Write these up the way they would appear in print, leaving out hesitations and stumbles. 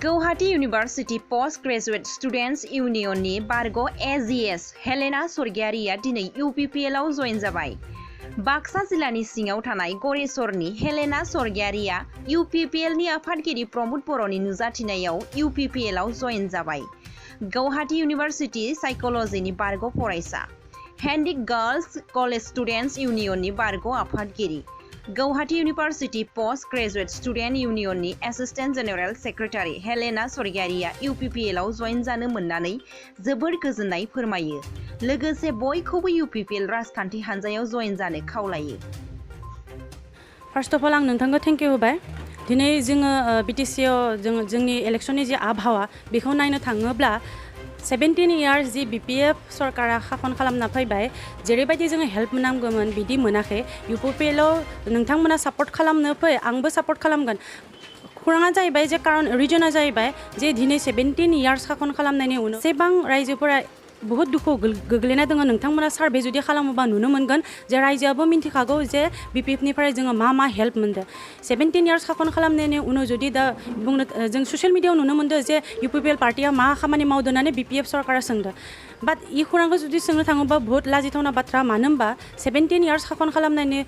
Gauhati university post graduate students यूनियननि बारग' AGS Helena सरगियारिया दिनै यूपीपीएलआव जयेन जाबाय। बाक्सा जिल्लानि सिङाव थानाय गरेसरनि हेलेना सरगियारिया यूपीपीएलनि आफादगिरि प्रमोद बर'नि नुजाथिनायाव यूपीपीएलआव जयेन जाबाय। गौहाटी यूनिवर्सिटी साइकोलॉजीनि बारग' फरायसा, हेन्डिक गर्ल्स कलेज स्टूडेंट्स यूनियननि बारग' आफादगिरि, Gauhati university post graduate student यूनियननि assistant general secretary Helena Sargiary यूपीपीएलआव जयेन जानो मोननानै जोबोर गोजोननाय फोरमायो। लोगोसे बयखौबो यूपीपीएल राजखान्थि हान्जायाव जयेन जानो खावलायो। फार्स्ट अफ अल आं नोंथांखौ थेंक यू होबाय। दिनै जोङो बिटिसिआव जोंनि इलेक्शननि जे आबहावा बेखौ नायनो थाङोब्ला 17 इयार्स जि बीपीएफ सरकारा शासन खालामना फैबाय, जेरैबायदि जोङो हेल्प मोननांगौमोन बिदि मोनाखै। यूपीपीएलआव नोंथांमोना सापर्ट खालामनो फै, आंबो सापर्ट खालामगोन। खुराङा जाहैबाय जे रिजना जाहैबाय जे दिनै 17 इयार्स शासन खालामनायनि उनाव सेबां रायजोफोरा बहुत दुखु गोग्लैना दङ। नोंथांमोना सार्भे जुदि खालामोबा नुनो मोनगोन जे रायजोआबो मिन्थिखागौ जे बीपीएफनिफ्राय जोङो मा हेल्प मोनदों। 17 इयार्स शासन खालामनायनि उनाव जुदि दा बुंनो जों ससियेल मिडियाआव नुनो मोनदों जे यूपीपीएल पार्टिया मा खामानि मावदों होननानै बीपीएफ सरकारा सोंदों। बाट इ खुरांखौ जुदि सोंनो थाङोबा बहुत लाजिथावना बाथ्रा। मानो होनबा 17 इयार्स शासन खालामनायनि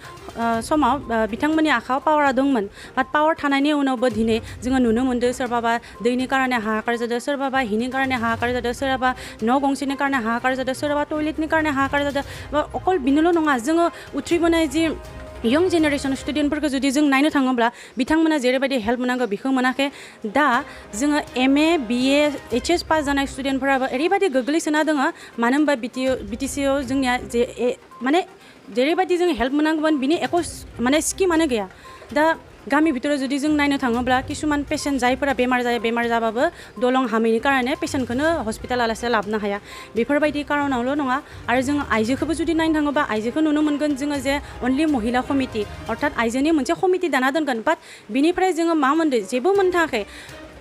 समाव बिथांमोननि आखायाव पावारा दंमोन। बाट पावार थानायनि उनावबो दिनै जोङो नुनो मोनदों सोरबाबा दैनि कारणे हाहाकार जादों, सोरबाबा हिनि कारणे हाहाकार जादों, सोरबाबा न' गंसेनि कारणे हाहाकार जादों, सोरबाबा टयलेटनि कारणे हाहाकार जादों। अकल बिनोल' नङा, जोङो उथ्रिबोनाय जि यंग जेनेरेशन स्टुडेन्टफोरखौ जुदि जों नायनो थाङोब्ला बिथांमोना जेरैबायदि हेल्प मोनांगौ बेखौ मोनाखै। दा जोङो MA BA HS पास जानाय स्टुडेन्टफोराबो ओरैबायदि गोग्लैसोना दङ। मानो होनबा बिटिसिआव जोंनिया माने जेरैबायदि जों हेल्प मोनांगौमोन बिनि एक माने स्किमानो गैया। दा गामि भितराव जुदि जों नायनो थाङोब्ला किसुमान पेसेन्ट जायफोरा बेमार जाबाबो दलं हामैनि कारणे पेसेन्टखौनो हस्पिटालालासे लाबोनो हाया। बेफोरबायदि कारणावल' नङा, आरो जोङो आइजोखौबो जुदि नायनो थाङोबा आइजोखौ नुनो मोनगोन जोङो जे अनलि महिला कमिटि अर्थात आइजोनि मोनसे कमिटि दाना दोनगोन। बाट बिनिफ्राय जोङो मा मोनदों? जेबो मोननो थाङाखै।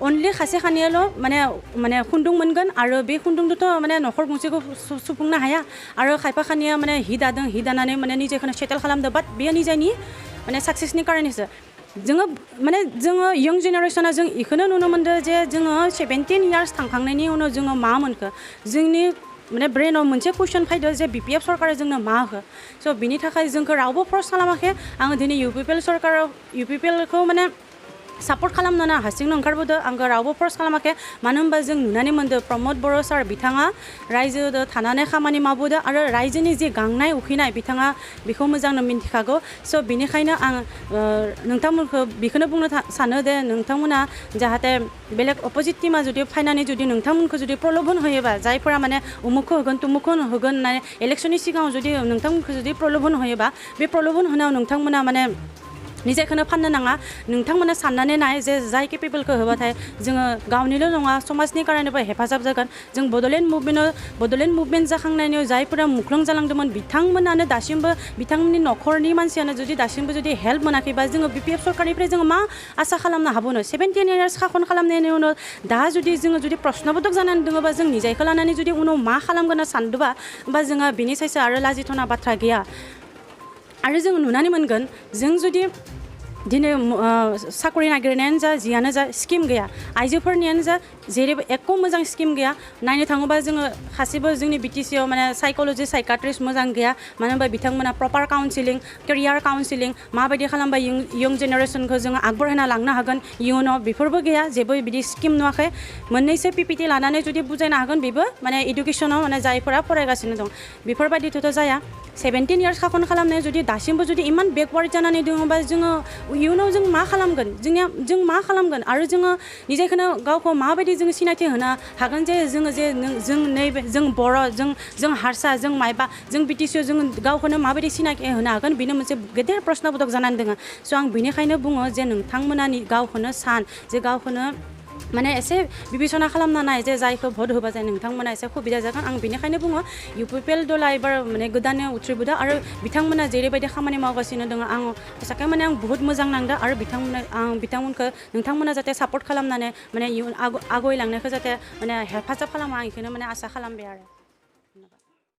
अनलि खासे खानियाल' माने खुन्दुं मोनगोन, आरो बे खुन्दुंजोंथ' माने न'खर गंसेखौ सुफुंनो हाया। आरो खायफा खानिया माने हि दादों, हि दानानै माने निजेखौनो सेटेल खालामदों। बाट बेयो निजानि माने साक्सेसनि कारनेसो। जोङो यंग जेनेरेशना जों इखौनो नुनो मोनदों जे जोङो 17 इयार्स थांखांनायनि उनाव जोङो मा मोनखो? जोंनि माने ब्रेनाव मोनसे कुइसन फैदों जे बीपीएफ सरकारा जोंनो मा होखो? स' बिनि थाखाय जोंखौ रावबो फर्स खालामाखै। आङो दिनै यूपीपीएलखौ माने सापर्ट खालामनो हारसिंनो ओंखारबोदों। आंखौ रावबो फर्स खालामाखै। मानो होनबा जों नुनानै मोनदों प्रमोद बर' सार बिथाङा रायजोजों थानानै खामानि मावबोदों, आरो रायजोनि जे गांनाय उखैनाय बिथाङा बेखौ मोजांनो मिन्थिखागौ। स' बिनिखायनो आं नोंथांमोनखौ बेखौनो बुंनो सानो दे नोंथांमोना जाहाथे बेलेग अपोजिट टिमा जुदि फायनानै जुदि नोंथांमोनखौ जुदि प्रलोभन होयोबा, जायफोरा माने उमुखखौ होगोन तुमुखखौ होगोन होननानै इलेक्शननि सिगाङाव जुदि नोंथांमोनखौ जुदि प्रलोभन होयोबा, बे प्रलोभन होनायाव नोंथांमोना माने निजेखौनो फाननो नाङा। नोंथांमोना साननानै नाय जे जाय केपेबोलखौ होबाथाय जोङो गावनिल' नङा समाजनि कारनेबो हेफाजाब जागोन। जों बड'लेण्ड मुभमेन्ट जाखांनायनि जायफोरा मुख्लं जालांदोंमोन बिथांमोनानो दासिमबो बिथांमोननि न'खरनि मानसियानो जुदि दासिमबो जुदि हेल्प मोनाखैबा जोङो बीपीएफ सरकारनिफ्राय जोङो मा आसा खालामनो हाबावनो? 17 इयार्स शासन खालामनायनि उनाव दा जुदि जोङो जुदि प्रश्नबोधक जानानै दङबा जों निजायखौ लानानै जुदि उनाव मा खालामगोन होनना सानदोंबा होमबा जोंहा बिनि सायसो आरो लाजिथावना बाथ्रा गैया। आरो जों नुनानै मोनगोन जों जुदि दिनै साकरि नागिरनायानो जा जियानो जा स्किम गैया, आइजोफोरनियानो जा जेरैबो एख' मोजां स्किम गैया। नायनो थाङोबा जोङो गासिबो जोंनि बिटिसिआव माने साइकोल'जिस्ट साइकाट्रिस्ट मोजां गैया। मानो होनबा बिथांमोना प्रपार काउन्सिलिं केरियार काउन्सिलिं माबायदि खालामबा यंग जेनेरेशनखौ जोङो आगबरहोना लांनो हागोन इयुनाव, बेफोरबो गैया। जेबो बिदि स्किम नुवाखै। मोननैसो PPT लानानै जुदि बुजायनो हागोन, बेबो माने इडुकेसनाव माने जायफोरा फरायगासिनो दं बेफोरबायदिथ' जाया। 17 इयार्स शासन खालामनाया जुदि दासिमबो जुदि इमान बेकवार्ड जानानै दङबा जोङो इयुनाव जों मा खालामगोन? जों मा खालामगोन? आरो जोङो निजेखौनो गावखौ माबायदि जोङो सिनायथि होनो हागोन जे जों नैबे जों बर', जों हारसा, जों मायबा, जों बिटिसिआव जों गावखौनो माबायदि सिनायथि होनो हागोन? बेनो मोनसे गेदेर प्रश्नबोधक जानानै दङ। स' आं बेनिखायनो बुङो जे नोंथांमोना गावखौनो जे गावखौनो माने एसे बिबेचना खालामना नाय जे जायखौ भट होबा जाय नोंथांमोना एसे सुबिदा जागोन। आं बेनिखायनो बुङो यूपीपीएल दला एबार माने गोदानै उथ्रिबोदों, आरो बिथांमोना जेरैबायदि खामानि मावगासिनो दङ आं साखे माने आं बहुत मोजां नांदों। आरो बिथांमोनखौ नोंथांमोना जाहाथे सापर्ट खालामनानै माने इयुन आगयलांनायखौ जाहाथे माने हेफाजाब खालामो, आं बेखौनो माने आसा खालामबाय आरो।